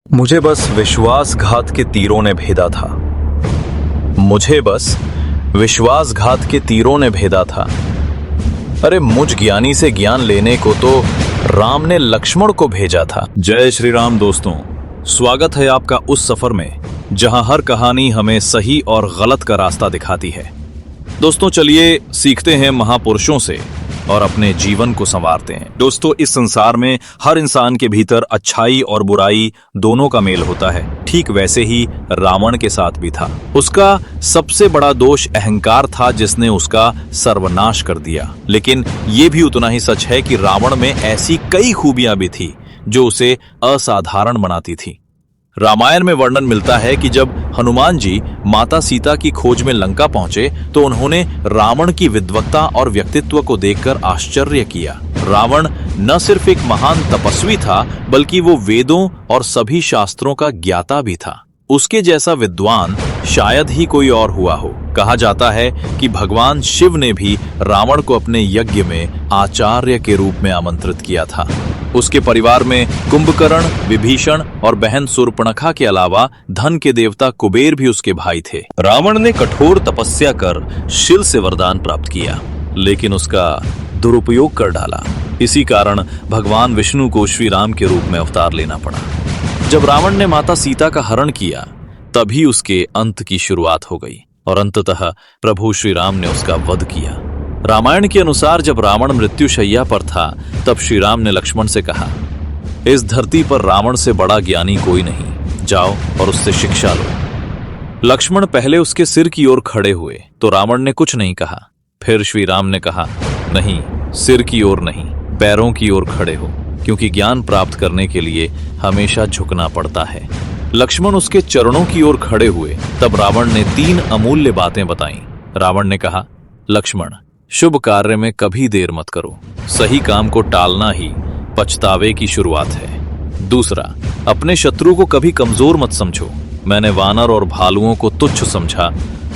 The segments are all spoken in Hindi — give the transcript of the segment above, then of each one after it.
मुझे बस विश्वासघात के तीरों ने भेदा था। मुझे बस विश्वासघात के तीरों ने भेदा था। अरे मुझ ज्ञानी से ज्ञान लेने को तो राम ने लक्ष्मण को भेजा था। जय श्री राम दोस्तों, स्वागत है आपका उस सफर में जहां हर कहानी हमें सही और गलत का रास्ता दिखाती है। दोस्तों चलिए सीखते हैं महापुरुषों से और अपने जीवन को संवारते हैं। दोस्तों इस संसार में हर इंसान के भीतर अच्छाई और बुराई दोनों का मेल होता है। ठीक वैसे ही रावण के साथ भी था। उसका सबसे बड़ा दोष अहंकार था जिसने उसका सर्वनाश कर दिया। लेकिन ये भी उतना ही सच है कि रावण में ऐसी कई खूबियां भी थी जो उसे असाधारण बनाती थी। रामायण में वर्णन मिलता है कि जब हनुमान जी माता सीता की खोज में लंका पहुंचे तो उन्होंने रावण की विद्वत्ता और व्यक्तित्व को देखकर आश्चर्य किया। रावण न सिर्फ एक महान तपस्वी था बल्कि वो वेदों और सभी शास्त्रों का ज्ञाता भी था। उसके जैसा विद्वान शायद ही कोई और हुआ हो। कहा जाता है कि भगवान शिव ने भी रावण को अपने यज्ञ में आचार्य के रूप में आमंत्रित किया था। उसके परिवार में कुंभकर्ण, विभीषण और बहन शूर्पणखा के अलावा धन के देवता कुबेर भी उसके भाई थे। रावण ने कठोर तपस्या कर शिव से वरदान प्राप्त किया, लेकिन उसका दुरुपयोग कर डाला। इसी कारण भगवान विष्णु को श्री राम के रूप में अवतार लेना पड़ा। जब रावण ने माता सीता का हरण किया तभी उसके अंत की शुरुआत हो गई और अंततः प्रभु श्री राम ने उसका वध किया। रामायण के अनुसार जब रावण मृत्युशैया पर था तब श्री राम ने लक्ष्मण से कहा, इस धरती पर रावण से बड़ा ज्ञानी कोई नहीं, जाओ और उससे शिक्षा लो। लक्ष्मण पहले उसके सिर की ओर खड़े हुए तो रावण ने कुछ नहीं कहा। फिर श्री राम ने कहा, नहीं, सिर की ओर नहीं, पैरों की ओर खड़े हो, क्योंकि ज्ञान प्राप्त करने के लिए हमेशा झुकना पड़ता है। लक्ष्मण उसके चरणों की ओर खड़े हुए तब रावण ने 3 अमूल्य बातें बताईं। रावण ने कहा, लक्ष्मण, शुभ कार्य में कभी देर मत करो। सही काम को टालना ही पछतावे की शुरुआत है। दूसरा, अपने शत्रु को कभी कमजोर मत समझो। मैंने वानर और भालुओं को तुच्छ समझा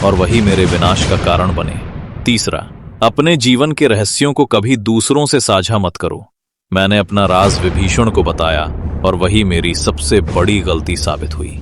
और वही मेरे विनाश का कारण बने। तीसरा, अपने जीवन के रहस्यों को कभी दूसरों से साझा मत करो। मैंने अपना राज विभीषण को बताया और वही मेरी सबसे बड़ी गलती साबित हुई।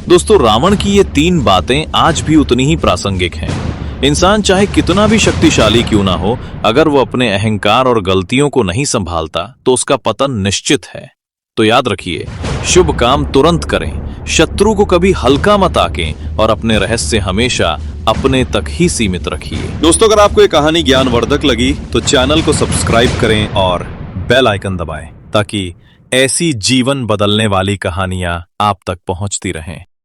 दोस्तों रावण की ये 3 बातें आज भी उतनी ही प्रासंगिक हैं। इंसान चाहे कितना भी शक्तिशाली क्यों ना हो, अगर वो अपने अहंकार और गलतियों को नहीं संभालता तो उसका पतन निश्चित है। तो याद रखिए, शुभ काम तुरंत करें, शत्रु को कभी हल्का मत आंकें और अपने रहस्य हमेशा अपने तक ही सीमित रखिए। दोस्तों अगर आपको ये कहानी ज्ञानवर्धक लगी तो चैनल को सब्सक्राइब करें और बेल आइकन दबाएं ताकि ऐसी जीवन बदलने वाली कहानियां आप तक पहुंचती रहें।